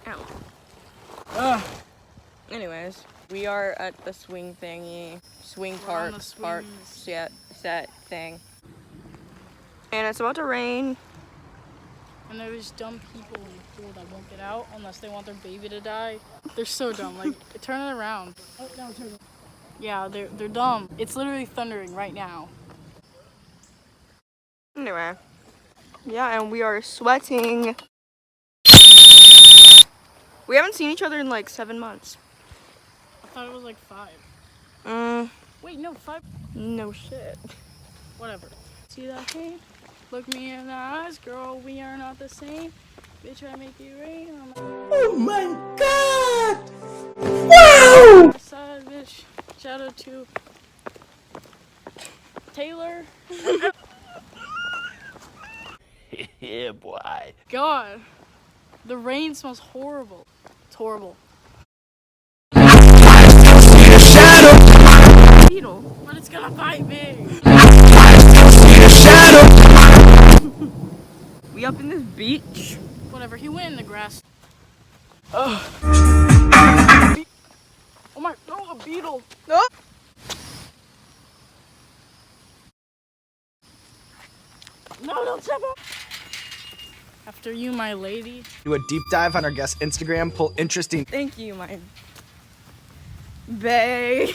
Ow. Anyways, we are at the swing thingy, swing park set thing. And it's about to rain. And there's dumb people in the pool that won't get out unless they want their baby to die. They're so dumb. Like, turn it around. Oh, no, turn it. Yeah, they're dumb. It's literally thundering right now. Anyway. Yeah, and we are sweating. We haven't seen each other in like 7 months. I thought it was like 5. Wait, no, 5. No shit. Whatever. See that thing? Look me in the eyes, girl. We are not the same. Bitch, I make it rain. Oh my god! Wow! Side, bitch. Shout out to Taylor. Yeah, boy. God, the rain smells horrible. It's horrible. Beetle. But it's gonna bite me. We up in this beach. Whatever, he went in the grass. Oh my, no, a beetle. no. No, don't step up. After you, my lady. Do a deep dive on our guest Instagram, pull interesting. Thank you, my bae.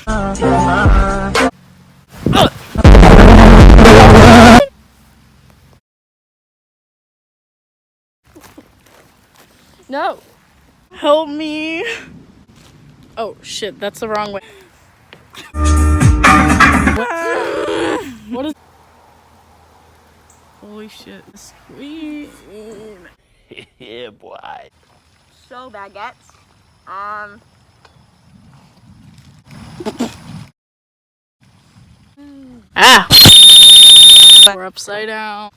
No. Help me. Oh shit, that's the wrong way. What is? Holy shit. Sweet. Yeah, boy. So baguettes. Ah! We're upside down.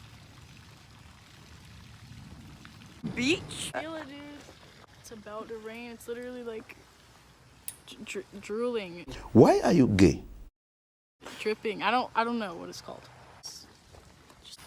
Beach. Feel it, dude. It's about to rain. It's literally like drooling. Why are you gay? Dripping. I don't know what it's called. Just